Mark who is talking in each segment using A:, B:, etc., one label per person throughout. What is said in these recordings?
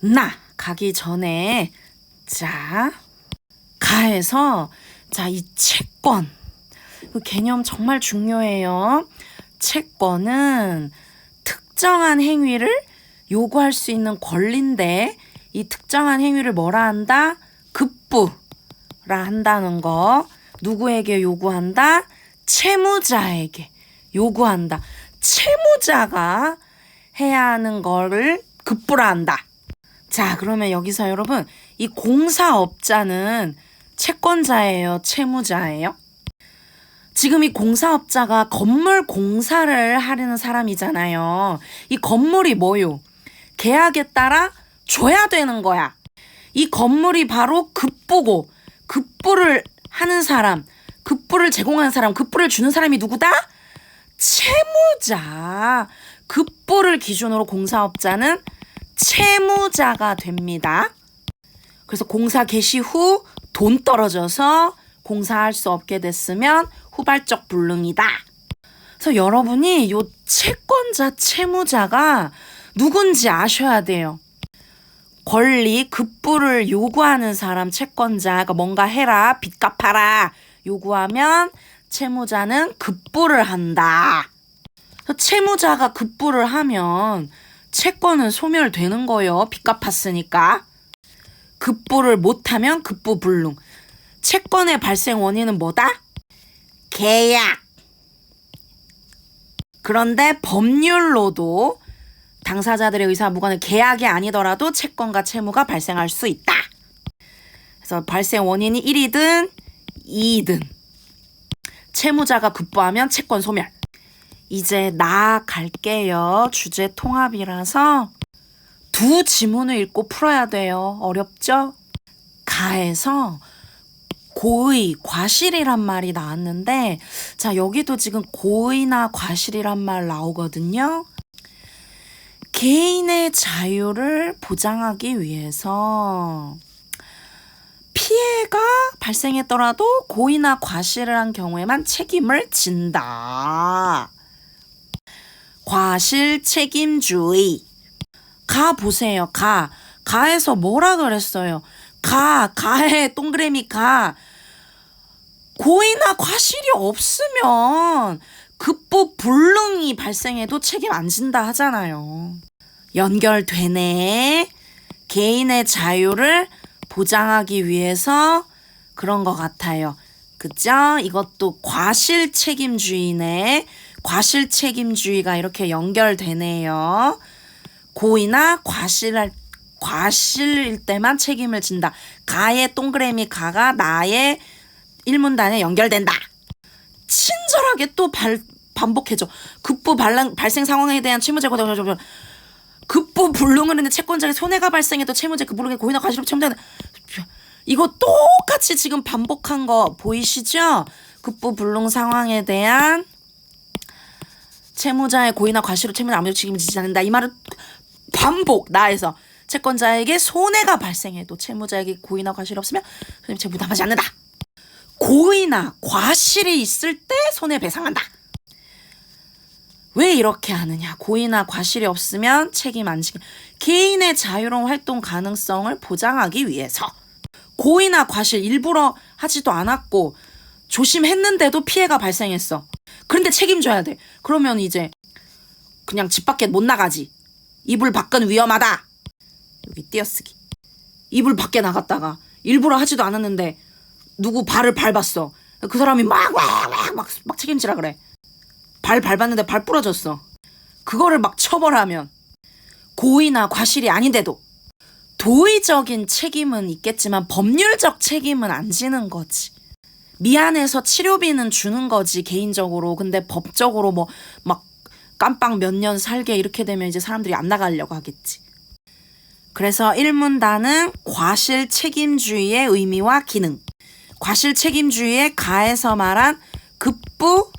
A: 나 가기 전에 자 가에서 이 채권 그 개념 정말 중요해요. 채권은 특정한 행위를 요구할 수 있는 권리인데 이 특정한 행위를 뭐라 한다? 급부라 한다는 거. 누구에게 요구한다? 채무자에게 요구한다. 채무자가 해야 하는 거를 급부라 한다. 자, 그러면 여기서 여러분 이 공사업자는 채권자예요? 채무자예요? 지금 이 공사업자가 건물 공사를 하려는 사람이잖아요. 이 건물이 뭐요? 계약에 따라 줘야 되는 거야. 이 건물이 바로 급부고 급부를 하는 사람, 급부를 제공하는 사람, 급부를 주는 사람이 누구다? 채무자. 급부를 기준으로 공사업자는 채무자가 됩니다. 그래서 공사 개시 후 돈 떨어져서 공사할 수 없게 됐으면 후발적 불능이다. 그래서 여러분이 요 채권자, 채무자가 누군지 아셔야 돼요. 권리, 급부를 요구하는 사람 채권자가 뭔가 해라, 빚 갚아라 요구하면 채무자는 급부를 한다. 그래서 채무자가 급부를 하면 채권은 소멸되는 거예요. 빚 갚았으니까. 급부를 못하면 급부불능. 채권의 발생 원인은 뭐다? 계약. 그런데 법률로도 당사자들의 의사 무관은 계약이 아니더라도 채권과 채무가 발생할 수 있다. 그래서 발생 원인이 1이든 2이든 채무자가 급부하면 채권 소멸. 이제 나갈게요. 주제 통합이라서 두 지문을 읽고 풀어야 돼요. 어렵죠? 가에서 고의, 과실이란 말이 나왔는데 자, 여기도 지금 고의나 과실이란 말 나오거든요. 개인의 자유를 보장하기 위해서 피해가 발생했더라도 고의나 과실을 한 경우에만 책임을 진다. 과실 책임주의. 가 보세요. 가에서 뭐라 그랬어요? 가에 동그라미 가. 고의나 과실이 없으면 급부 불능이 발생해도 책임 안 진다 하잖아요. 연결되네. 개인의 자유를 보장하기 위해서 그런 것 같아요. 그죠? 이것도 과실 책임주의네. 과실 책임주의가 이렇게 연결되네요. 고의나 과실일 때만 책임을 진다. 가의 동그라미 가가 나의 일문단에 연결된다. 친절하게 또 반복해줘. 급부 발생 상황에 대한 채무자 급부 불능을 했는데 채권자에게 손해가 발생해도 채무자 그 불능의 고의나 과실로 채무자는 이거 똑같이 지금 반복한 거 보이시죠? 급부 불능 상황에 대한 채무자의 고의나 과실로 채무자 아무도 책임을 지지 않는다. 이 말은 반복. 나에서 채권자에게 손해가 발생해도 채무자에게 고의나 과실이 없으면 채무 부담하지 않는다. 고의나 과실이 있을 때 손해배상한다. 왜 이렇게 하느냐? 고의나 과실이 없으면 책임 안 지기. 개인의 자유로운 활동 가능성을 보장하기 위해서. 고의나 과실 일부러 하지도 않았고 조심했는데도 피해가 발생했어. 그런데 책임져야 돼. 그러면 이제 그냥 집 밖에 못 나가지. 이불 밖은 위험하다. 여기 띄어쓰기. 이불 밖에 나갔다가 일부러 하지도 않았는데 누구 발을 밟았어. 그 사람이 막 책임지라 그래. 발 밟았는데 발 부러졌어. 그거를 막 처벌하면 고의나 과실이 아닌데도 도의적인 책임은 있겠지만 법률적 책임은 안 지는 거지. 미안해서 치료비는 주는 거지 개인적으로. 근데 법적으로 뭐 막 깜빵 몇 년 살게 이렇게 되면 이제 사람들이 안 나가려고 하겠지. 그래서 1문단은 과실 책임주의의 의미와 기능. 과실 책임주의의 가에서 말한 급부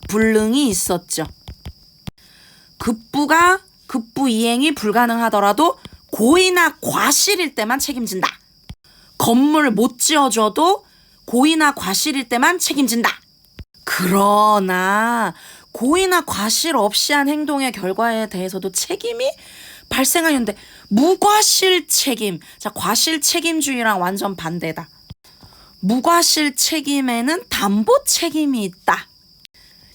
A: 불능이 있었죠. 급부 이행이 불가능하더라도 고의나 과실일 때만 책임진다. 건물 못 지어줘도 고의나 과실일 때만 책임진다. 그러나 고의나 과실 없이 한 행동의 결과에 대해서도 책임이 발생하는데 무과실 책임. 자, 과실 책임주의랑 완전 반대다. 무과실 책임에는 담보 책임이 있다.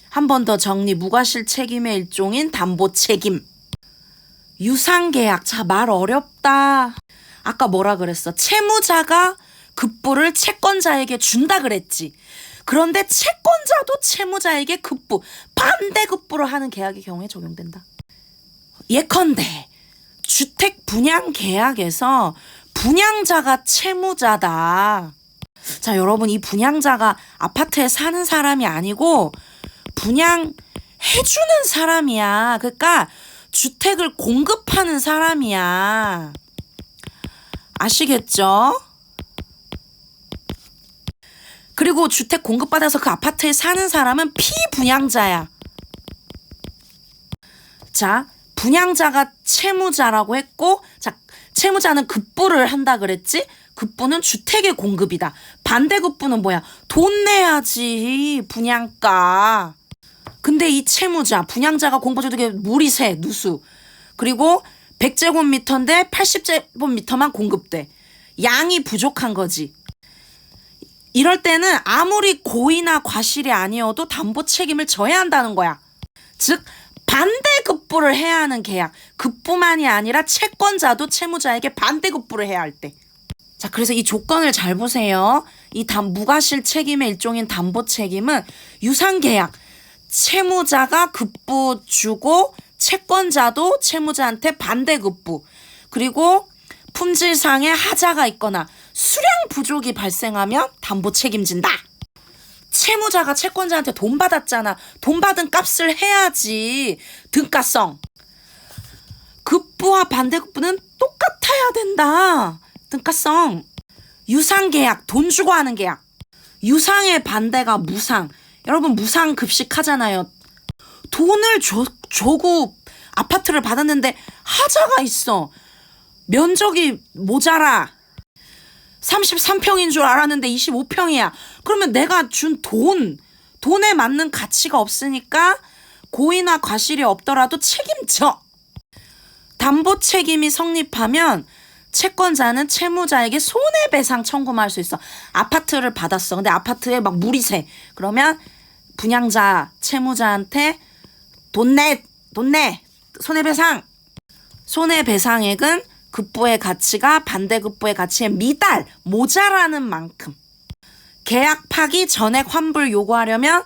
A: 한 번 더 정리. 무과실 책임의 일종인 담보 책임. 유상계약. 자, 말 어렵다. 아까 뭐라 그랬어? 채무자가 급부를 채권자에게 준다 그랬지. 그런데 채권자도 채무자에게 급부, 반대급부를 하는 계약의 경우에 적용된다. 예컨대 주택 분양 계약에서 분양자가 채무자다. 자, 여러분, 이 분양자가 아파트에 사는 사람이 아니고 분양해주는 사람이야. 그러니까 주택을 공급하는 사람이야. 아시겠죠? 그리고 주택 공급받아서 그 아파트에 사는 사람은 피분양자야. 자, 분양자가 채무자라고 했고, 자, 채무자는 급부를 한다 그랬지? 급부는 주택의 공급이다. 반대급부는 뭐야? 돈 내야지, 분양가. 근데 이 채무자, 분양자가 공급주택에 무리세, 누수. 그리고 100제곱미터인데 80제곱미터만 공급돼. 양이 부족한 거지. 이럴 때는 아무리 고의나 과실이 아니어도 담보 책임을 져야 한다는 거야. 즉, 반대급부를 해야 하는 계약. 급부만이 아니라 채권자도 채무자에게 반대급부를 해야 할 때. 자, 그래서 이 조건을 잘 보세요. 이 무과실 책임의 일종인 담보 책임은 유상계약. 채무자가 급부 주고 채권자도 채무자한테 반대급부. 그리고 품질상의 하자가 있거나 수량 부족이 발생하면 담보 책임진다. 채무자가 채권자한테 돈 받았잖아. 돈 받은 값을 해야지. 등가성. 급부와 반대급부는 똑같아야 된다. 등가성. 유상계약, 돈 주고 하는 계약. 유상의 반대가 무상. 여러분, 무상 급식 하잖아요. 돈을 줘고 아파트를 받았는데 하자가 있어. 면적이 모자라. 33평인 줄 알았는데 25평이야. 그러면 내가 준 돈에 맞는 가치가 없으니까 고의나 과실이 없더라도 책임져. 담보 책임이 성립하면 채권자는 채무자에게 손해배상 청구만 할 수 있어. 아파트를 받았어. 근데 아파트에 막 물이 새. 그러면 분양자, 채무자한테 돈 내. 손해배상. 손해배상액은 급부의 가치가 반대급부의 가치에 모자라는 만큼. 계약 파기 전액 환불 요구하려면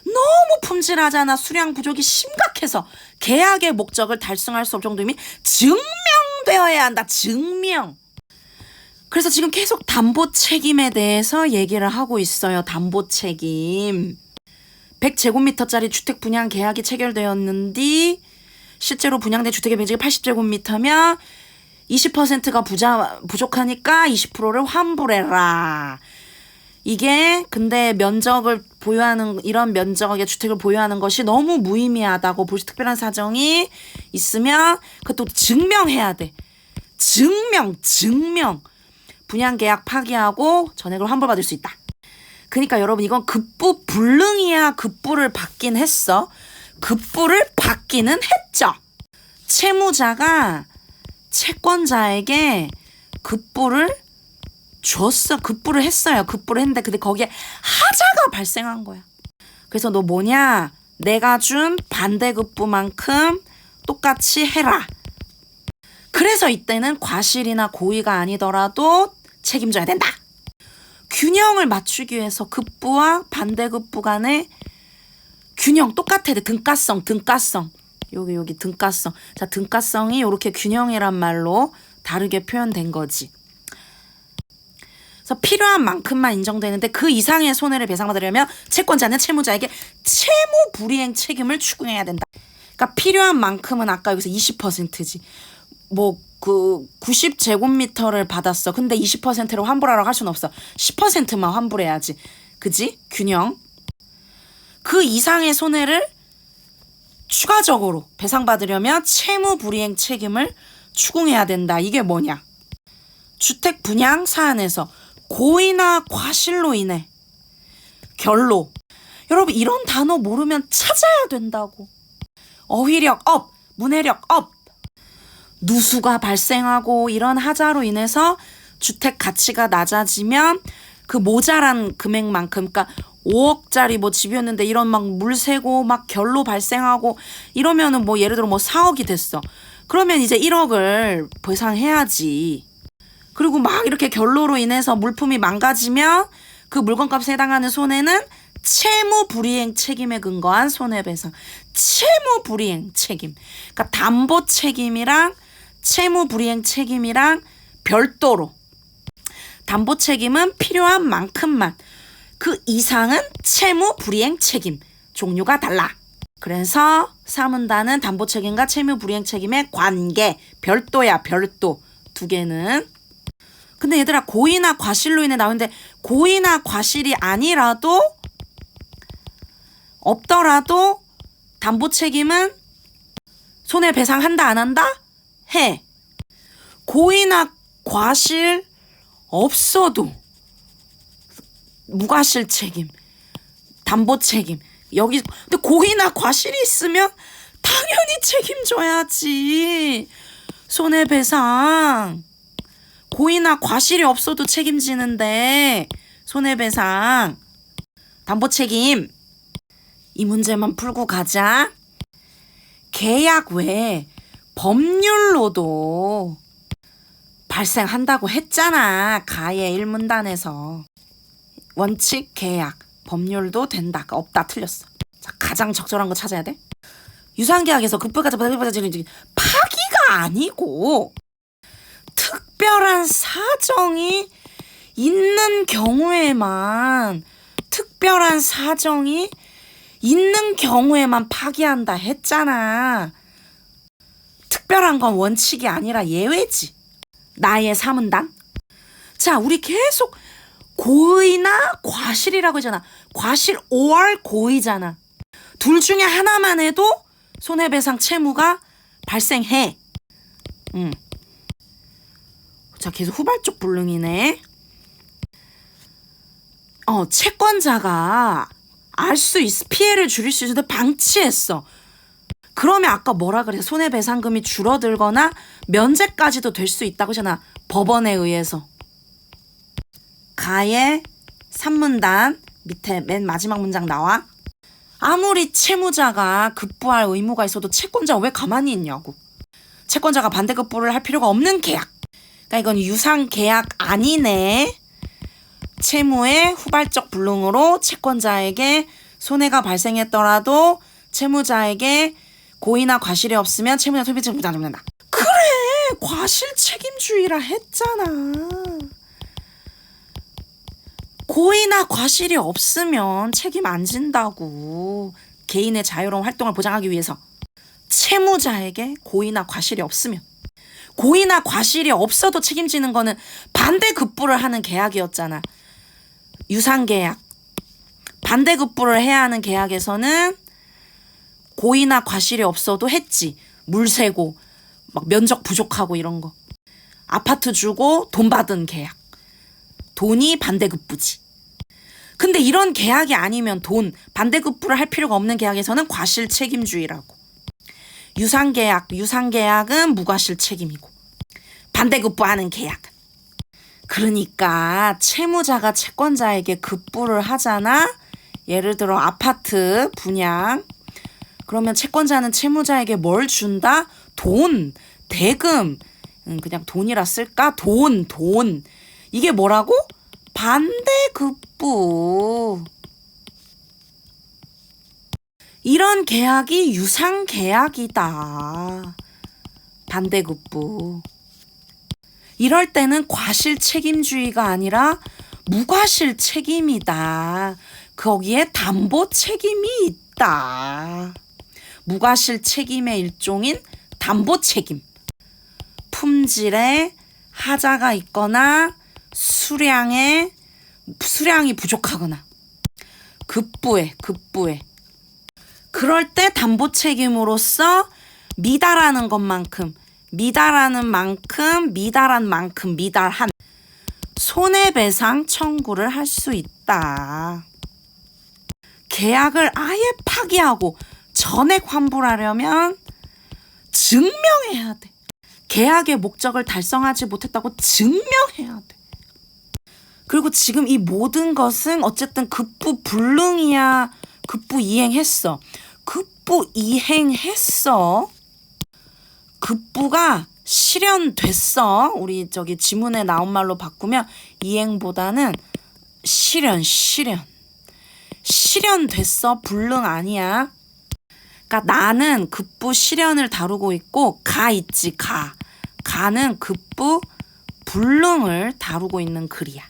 A: 너무 품질하잖아. 수량 부족이 심각해서 계약의 목적을 달성할 수 없을 정도이면 증명되어야 한다. 증명. 그래서 지금 계속 담보 책임에 대해서 얘기를 하고 있어요. 담보 책임. 100제곱미터짜리 주택 분양 계약이 체결되었는데 실제로 분양된 주택의 면적이 80제곱미터면 20%가 부족하니까 20%를 환불해라. 이게 근데 면적을 보유하는, 이런 면적의 주택을 보유하는 것이 너무 무의미하다고 볼 수, 특별한 사정이 있으면 그것도 증명해야 돼. 증명. 분양계약 파기하고 전액을 환불받을 수 있다. 그러니까 여러분, 이건 급부 불능이야. 급부를 받긴 했어. 급부를 받기는 했죠. 채무자가 채권자에게 급부를 줬어. 급부를 했어요. 급부를 했는데 근데 거기에 하자가 발생한 거야. 그래서 너 뭐냐? 내가 준 반대급부만큼 똑같이 해라. 그래서 이때는 과실이나 고의가 아니더라도 책임져야 된다. 균형을 맞추기 위해서 급부와 반대급부 간의 균형 똑같아야 돼. 등가성. 여기 등가성. 자, 등가성이 이렇게 균형이란 말로 다르게 표현된 거지. 그래서 필요한 만큼만 인정되는데 그 이상의 손해를 배상받으려면 채권자는 채무자에게 채무 불이행 책임을 추궁해야 된다. 그러니까 필요한 만큼은 아까 여기서 20%지. 뭐 그 90제곱미터를 받았어. 근데 20%를 환불하라고 할 수는 없어. 10%만 환불해야지. 그지? 균형. 그 이상의 손해를 추가적으로 배상받으려면 채무 불이행 책임을 추궁해야 된다. 이게 뭐냐? 주택 분양 사안에서 고의나 과실로 인해 결로. 여러분, 이런 단어 모르면 찾아야 된다고. 어휘력 업, 문해력 업. 누수가 발생하고 이런 하자로 인해서 주택 가치가 낮아지면 그 모자란 금액만큼, 그러니까 5억짜리 뭐 집이었는데 이런 막 물 새고 막 결로 발생하고 이러면은 뭐 예를 들어 뭐 4억이 됐어. 그러면 이제 1억을 배상해야지. 그리고 막 이렇게 결로로 인해서 물품이 망가지면 그 물건값에 해당하는 손해는 채무 불이행 책임에 근거한 손해배상. 채무 불이행 책임. 그러니까 담보 책임이랑 채무 불이행 책임이랑 별도로. 담보 책임은 필요한 만큼만. 그 이상은 채무 불이행 책임. 종류가 달라. 그래서 사문단은 담보 책임과 채무 불이행 책임의 관계. 별도야, 별도. 두 개는. 근데 얘들아, 고의나 과실로 인해 나오는데 고의나 과실이 아니라도 없더라도 담보 책임은 손해배상한다 안 한다? 해. 고의나 과실 없어도 무과실 책임, 담보 책임. 여기 근데 고의나 과실이 있으면 당연히 책임져야지. 손해배상. 고의나 과실이 없어도 책임지는데 손해배상, 담보 책임. 이 문제만 풀고 가자. 계약 외에 법률로도 발생한다고 했잖아. 가해 1문단에서. 원칙, 계약, 법률도 된다. 없다, 틀렸어. 자, 가장 적절한 거 찾아야 돼. 유상계약에서 급부가자 파기가 아니고 특별한 사정이 있는 경우에만 파기한다 했잖아. 특별한 건 원칙이 아니라 예외지. 나의 사문단. 자, 우리 계속 고의나 과실이라고 했잖아. 과실 or 고의잖아. 둘 중에 하나만 해도 손해배상 채무가 발생해. 자, 계속 후발적 불능이네. 채권자가 피해를 줄일 수 있어도 방치했어. 그러면 아까 뭐라 그래? 손해배상금이 줄어들거나 면제까지도 될 수 있다고 하잖아. 법원에 의해서. 가의 3문단 밑에 맨 마지막 문장 나와. 아무리 채무자가 급부할 의무가 있어도 채권자가 왜 가만히 있냐고. 채권자가 반대급부를 할 필요가 없는 계약. 그러니까 이건 유상계약 아니네. 채무의 후발적 불능으로 채권자에게 손해가 발생했더라도 채무자에게 고의나 과실이 없으면 채무자 소비책 부담된다. 그래, 과실 책임주의라 했잖아. 고의나 과실이 없으면 책임 안 진다고. 개인의 자유로운 활동을 보장하기 위해서. 채무자에게 고의나 과실이 없으면. 고의나 과실이 없어도 책임지는 거는 반대급부를 하는 계약이었잖아. 유상계약. 반대급부를 해야 하는 계약에서는 고의나 과실이 없어도 했지. 물 새고 막 면적 부족하고 이런 거. 아파트 주고 돈 받은 계약. 돈이 반대급부지. 근데 이런 계약이 아니면 반대급부를 할 필요가 없는 계약에서는 과실 책임주의라고. 유상계약은 무과실 책임이고. 반대급부하는 계약. 그러니까 채무자가 채권자에게 급부를 하잖아. 예를 들어 아파트 분양. 그러면 채권자는 채무자에게 뭘 준다? 돈, 대금. 그냥 돈이라 쓸까? 돈. 이게 뭐라고? 반대급부. 이런 계약이 유상계약이다. 반대급부. 이럴 때는 과실 책임주의가 아니라 무과실 책임이다. 거기에 담보 책임이 있다. 무과실 책임의 일종인 담보 책임. 품질에 하자가 있거나 수량이 부족하거나 급부해. 그럴 때 담보 책임으로서 미달한 만큼 미달한 손해배상 청구를 할 수 있다. 계약을 아예 파기하고 전액 환불하려면 증명해야 돼. 계약의 목적을 달성하지 못했다고 증명해야 돼. 그리고 지금 이 모든 것은 어쨌든 급부 불능이야, 급부 이행했어. 급부 이행했어. 급부가 실현됐어. 우리 저기 지문에 나온 말로 바꾸면 이행보다는 실현됐어. 불능 아니야. 그러니까 나는 급부 실현을 다루고 있고 가 있지, 가는 급부 불능을 다루고 있는 글이야.